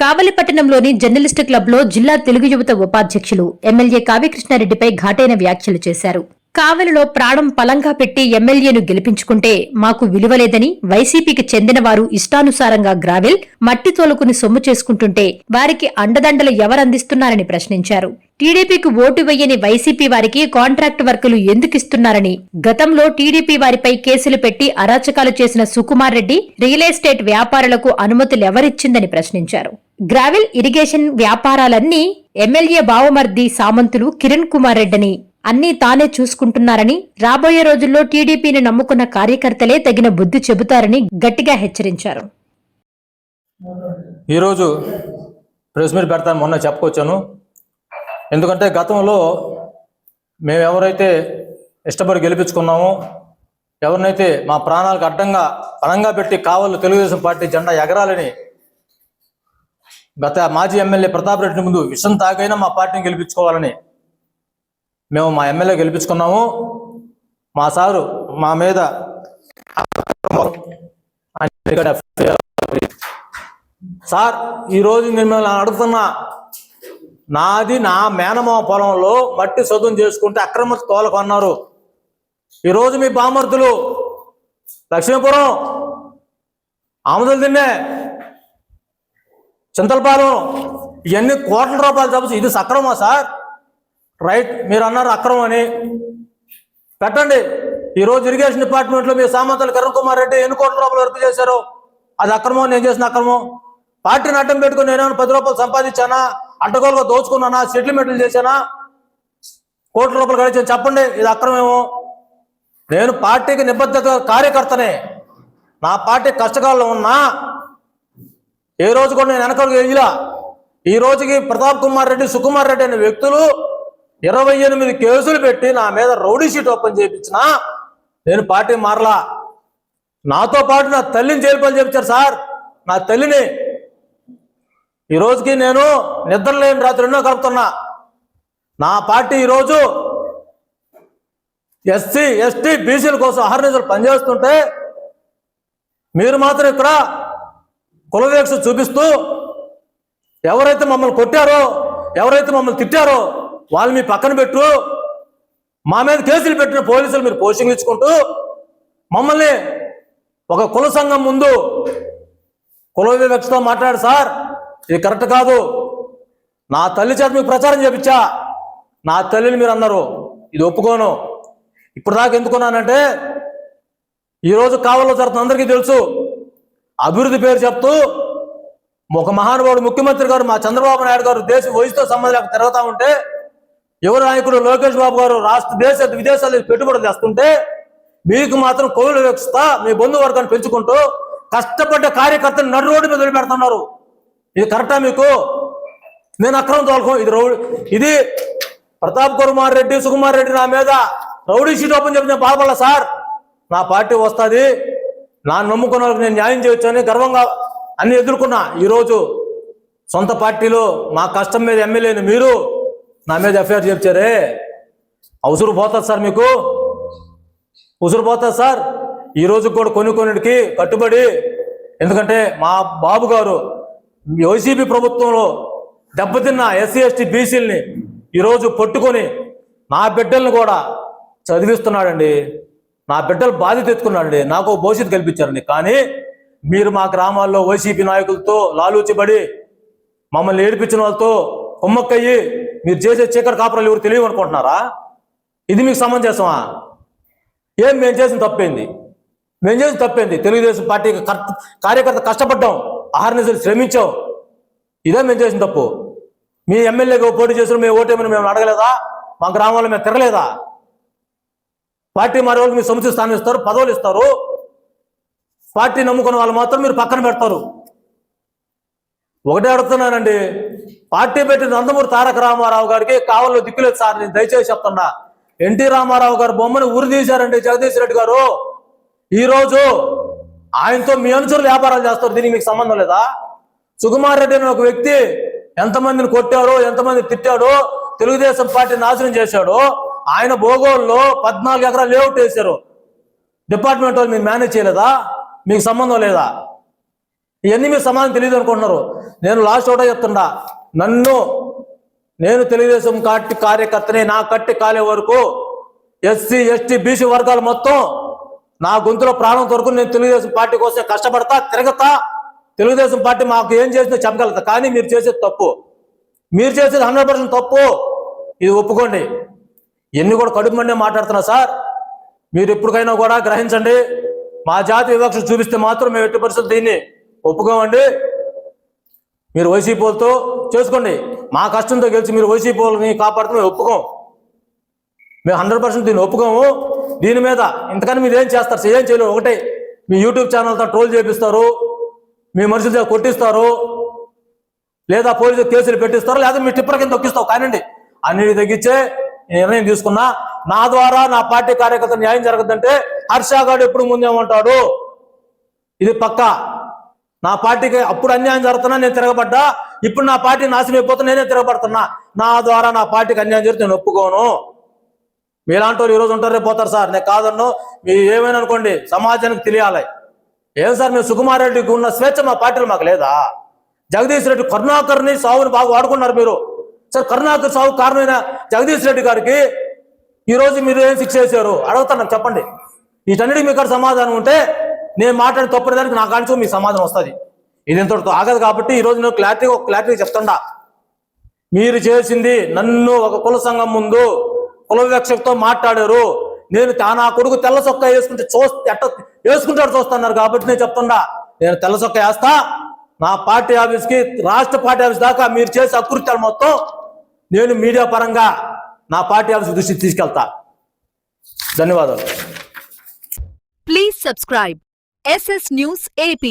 కావలిపట్టణంలోని journalist club లో జిల్లా తెలుగు యువత ఉపాధ్యక్షులు ఎమ్మెల్యే కావ్యకృష్ణారెడ్డిపై ఘాటైన వ్యాఖ్యలు చేశారు. కావలిలో ప్రాణం పలంగా పెట్టి ఎమ్మెల్యేను గెలిపించుకుంటే మాకు విలువలేదని, వైసీపీకి చెందిన వారు ఇష్టానుసారంగా గ్రావెల్, మట్టి తోలుకుని సొమ్ము చేసుకుంటుంటే వారికి అండదండలు ఎవరందిస్తున్నారని ప్రశ్నించారు. టీడీపీకి ఓటు వెయ్యని వైసీపీ వారికి కాంట్రాక్ట్ వర్కులు ఎందుకిస్తున్నారని, గతంలో టీడీపీ వారిపై కేసులు పెట్టి అరాచకాలు చేసిన సుకుమార్ రెడ్డి రియల్ ఎస్టేట్ వ్యాపారులకు అనుమతులెవరిచ్చిందని ప్రశ్నించారు. గ్రావెల్, ఇరిగేషన్ వ్యాపారాలన్నీ ఎమ్మెల్యే బావమర్ది సామంతులు కిరణ్ కుమార్ రెడ్డిని అన్నీ తానే చూసుకుంటున్నారని, రాబోయే రోజుల్లో టీడీపీని నమ్ముకున్న కార్యకర్తలే తగిన బుద్ధి చెబుతారని గట్టిగా హెచ్చరించారు. ఈరోజు ప్రెస్ మీట్ పెడతాను మొన్న చెప్పుకొచ్చాను. ఎందుకంటే గతంలో మేము ఎవరైతే ఇష్టపడి గెలిపించుకున్నామో, ఎవరినైతే మా ప్రాణాలకు అడ్డంగా పణంగా పెట్టి కావాలి తెలుగుదేశం పార్టీ జెండా ఎగరాలని గత మాజీ ఎమ్మెల్యే ప్రతాప్ రెడ్డి ముందు విషం తాగైనా మా పార్టీని గెలిపించుకోవాలని మేము మా ఎమ్మెల్యే గెలిపించుకున్నాము. మా సారు మా మీద సార్ ఈరోజు మిమ్మల్ని అడుగుతున్నా, నాది నా మేనమామ పొలంలో మట్టి సొంతం చేసుకుంటే అక్రమ తోల కొన్నారు. ఈరోజు మీ బామర్దులు లక్ష్మీపురం, ఆముదలు తిన్నే, చింతలపాలెం ఇవన్నీ కోట్ల రూపాయలు చూపించి ఇది సక్రమా సార్? రైట్, మీరు అన్నారు అక్రమం అని పెట్టండి. ఈరోజు ఇరిగేషన్ డిపార్ట్మెంట్లో మీ సామంతలు కిరణ్ కుమార్ రెడ్డి ఎన్ని కోట్ల రూపాయలు వర్క్ చేశారు? అది అక్రమం, నేను చేసిన అక్రమం. పార్టీని అడ్డం పెట్టుకుని నేనేమైనా 10 రూపాయలు సంపాదించానా? అడ్డగోలుగా దోచుకున్నానా? సెటిల్మెంట్లు చేశానా? కోట్ల రూపాయలు గడిచాను, చెప్పండి ఇది అక్రమేమో. నేను పార్టీకి నిబద్ధత కార్యకర్తనే. నా పార్టీ కష్టకాలంలో ఉన్నా ఏ రోజు కూడా నేను వెనకడుగు వేయలా. ఈ రోజుకి ప్రతాప్ కుమార్ రెడ్డి, సుకుమార్ రెడ్డి అనే వ్యక్తులు 28 కేసులు పెట్టి నా మీద రౌడీ షీట్ ఓపెన్ చేయించినా నేను పార్టీ మారలా. నాతో పాటు నా తల్లిని జైలుపాలు చేయించారు సార్. నా తల్లిని ఈ రోజుకి నేను నిద్రలేని రాత్రి ఎన్నో గడుపుతున్నా. నా పార్టీ ఈరోజు ఎస్సీ, ఎస్టీ, బీసీల కోసం అహర్నిశలు పనిచేస్తుంటే మీరు మాత్రం ఇక్కడ కులవేక్ష చూపిస్తూ ఎవరైతే మమ్మల్ని కొట్టారో, ఎవరైతే మమ్మల్ని తిట్టారో వాళ్ళు మీ పక్కన పెట్టు, మా మీద కేసులు పెట్టిన పోలీసులు మీరు పోషింగ్ ఇచ్చుకుంటూ మమ్మల్ని ఒక కుల సంఘం ముందు కుల వివక్షతో మాట్లాడు సార్, ఇది కరెక్ట్ కాదు. నా తల్లి చేత మీకు ప్రచారం చేపించా, నా తల్లిని మీరు అన్నారు, ఇది ఒప్పుకోను. ఇప్పుడు దాకా ఎందుకున్నానంటే ఈరోజు కావల్లో జరుగుతున్న అందరికీ తెలుసు. అభివృద్ధి పేరు చెప్తూ ఒక మహానుభావుడు ముఖ్యమంత్రి గారు, మా చంద్రబాబు నాయుడు గారు దేశ వయసుతో సంబంధం లేక తిరుగుతూ ఉంటే, యువ నాయకుడు లోకేష్ బాబు గారు దేశ విదేశాలకు పెట్టుబడులు తెస్తుంటే మీకు మాత్రం కోవిడ్ వ్యవస్థ మీ బంధువర్గాన్ని పెంచుకుంటూ కష్టపడ్డ కార్యకర్తలు నడు రోడ్డు మీద వదిలిపెడుతున్నారు. ఇది కరెక్టా మీకు? నేను అక్రమం తోలుకో, ఇది ప్రతాప్ కుమార్ రెడ్డి, సుకుమార్ రెడ్డి నా మీద రౌడీ షీట్ ఓపెన్ చెప్పి నేను బాధపడలా సార్. నా పార్టీ వస్తుంది, నా నమ్ముకున్న వాళ్ళకి నేను న్యాయం చేయొచ్చు అని గర్వంగా అన్ని ఎదుర్కొన్నా. ఈరోజు సొంత పార్టీలో మా కష్టం మీద ఎమ్మెల్యేని మీరు నా మీద ఎఫ్ఐఆర్ చేర్చారే, అవసరం పోతుంది సార్, మీకు ఉసురు పోతుంది సార్. ఈరోజు కూడా కొన్నిటికి కట్టుబడి, ఎందుకంటే మా బాబు గారు వైసీపీ ప్రభుత్వంలో దెబ్బతిన్న ఎస్సీ, ఎస్టీ, బీసీలని ఈరోజు పట్టుకొని నా బిడ్డల్ని కూడా చదివిస్తున్నాడండి. నా బిడ్డలు బాధ్యత ఎత్తుకున్నాడండి, నాకు భవిష్యత్తు కల్పించారండి. కానీ మీరు మా గ్రామాల్లో వైసీపీ నాయకులతో లాలూచిబడి మమ్మల్ని ఏడిపించిన వాళ్ళతో కుమ్మక్కయ్యి మీరు చేసే చీకటి కాపురాలు ఎవరు తెలియమనుకుంటున్నారా? ఇది మీకు సమంజసమా? ఏం మేము చేసిన తప్పేంది? మేము చేసిన తప్పేంది? తెలుగుదేశం పార్టీకి కార్యకర్త కష్టపడ్డాం, అహర్నిశలు శ్రమించాం, ఇదే మేము చేసిన తప్పు. మీ ఎమ్మెల్యేగా పోటీ చేసిన మేము ఓటేమని మేము అడగలేదా? మా గ్రామాల్లో మేము తిరగలేదా? పార్టీ మారే వాళ్ళకి మీరు సముచిత స్థానం ఇస్తారు, పదవులు ఇస్తారు, పార్టీ నమ్ముకున్న వాళ్ళు మాత్రం మీరు పక్కన పెడతారు. ఒకటే అడుగుతున్నానండి, పార్టీ పెట్టిన నందమూరి తారక రామారావు గారికి కావల్లో దిక్కులేదు సార్. నేను దయచేసి చెప్తున్నా, ఎన్టీ రామారావు గారు బొమ్మను ఊరి తీశారండి జగదీష్ రెడ్డి గారు. ఈరోజు ఆయనతో మీ అనుచరులు వ్యాపారాలు చేస్తారు, దీనికి మీకు సంబంధం లేదా? సుకుమార్ రెడ్డి అనే ఒక వ్యక్తి ఎంతమందిని కొట్టాడో, ఎంతమంది తిట్టాడో, తెలుగుదేశం పార్టీ నాశనం చేశాడో, ఆయన భోగోల్లో 14 ఎకరాలు లేఅవుట్ వేశారు. డిపార్ట్మెంట్ వాళ్ళు మీరు మేనేజ్ చేయలేదా? మీకు సంబంధం లేదా? ఇవన్నీ మీరు సమాధానం తెలియదు అనుకుంటున్నారు. నేను లాస్ట్ ఒకటే చెప్తుండా, నేను తెలుగుదేశం పార్టీ కార్యకర్తని, నా కట్టి కాలే వరకు ఎస్సీ ఎస్టీ బీసీ వర్గాలు మొత్తం నా గొంతులో ప్రాణం వరకు నేను తెలుగుదేశం పార్టీ కోసం కష్టపడతా, తిరగతా. తెలుగుదేశం పార్టీ మాకు ఏం చేసిందో చెప్పగలుగుతా. కానీ మీరు చేసేది తప్పు, మీరు చేసేది 100% తప్పు. ఇది ఒప్పుకోండి. ఎన్ని కూడా కడుపు మండే మాట్లాడుతున్నా సార్. మీరు ఎప్పటికైనా కూడా గ్రహించండి. మా జాతి వివక్ష చూపిస్తే మాత్రం మేము ఎట్టి పరిస్థితులు దీన్ని ఒప్పుకోమండి. మీరు వైసీపీ వాళ్ళతో చేసుకోండి. మా కష్టంతో గెలిచి మీరు వైసీపీ వాళ్ళని కాపాడుతూ మేము ఒప్పుకోం. మేము 100% దీన్ని ఒప్పుకోము. దీని మీద ఇంతకని మీరు ఏం చేస్తారు? ఏం చేయలేరు. ఒకటే, మీ యూట్యూబ్ ఛానల్తో ట్రోల్ చేపిస్తారు, మీ మనుషులతో కొట్టిస్తారు, లేదా పోలీసు కేసులు పెట్టిస్తారు, లేదా మీ టిప్పర్ కింద తొక్కిస్తావు. కానండి, అన్నిటి తగ్గించే నిర్ణయం తీసుకున్నా. నా ద్వారా నా పార్టీ కార్యకర్త న్యాయం జరగదంటే హర్షగాడు ఎప్పుడు ముందేమంటాడు? ఇది పక్క. నా పార్టీకి అప్పుడు అన్యాయం జరుగుతున్నా నేను తిరగబడ్డా, ఇప్పుడు నా పార్టీ నాశనం అయిపోతున్నా నేనే తిరగబడుతున్నా. నా ద్వారా నా పార్టీకి అన్యాయం జరిగితే నేను ఒప్పుకోను. మీలాంటి వాళ్ళు ఈరోజు ఉంటారు, రేపు పోతారు సార్. నేను కాదన్ను. మీరు ఏమైనా అనుకోండి, సమాజానికి తెలియాలి. ఏం సార్, మీరు సుకుమార్ రెడ్డికి ఉన్న స్వేచ్ఛ మా పార్టీలో మాకు లేదా? జగదీష్ రెడ్డి కరుణాకర్ని సావుని బాగా వాడుకున్నారు మీరు. సార్, కరుణాకర్ సాగు కారణమైన జగదీష్ రెడ్డి గారికి ఈరోజు మీరు ఏం శిక్ష చేశారు అడుగుతాను, నాకు చెప్పండి. వీటన్నిటికి మీకు సమాధానం ఉంటే నేను మాట్లాడి తప్పడానికి నా కాంచు మీ సమాధానం వస్తుంది. ఇది ఇంతటితో ఆగదు. కాబట్టి ఈరోజు నేను క్లారిటీ చెప్తుండా. మీరు చేసింది, నన్ను ఒక కుల సంఘం ముందు కుల వివక్షతో మాట్లాడారు. నేను నా కొడుకు తెల్ల చొక్కా వేసుకుంటే ఎట్ట వేసుకుంటాడు చూస్తున్నారు. కాబట్టి నేను చెప్తుండా, నేను తెల్ల చొక్కా వేస్తా. నా పార్టీ ఆఫీస్కి, రాష్ట్ర పార్టీ ఆఫీస్ దాకా మీరు చేసే అకృత్యాలు మొత్తం నేను మీడియా పరంగా నా పార్టీ ఆఫీస్ దృష్టికి తీసుకెళ్తా. ధన్యవాదాలు. Please subscribe SS News AP.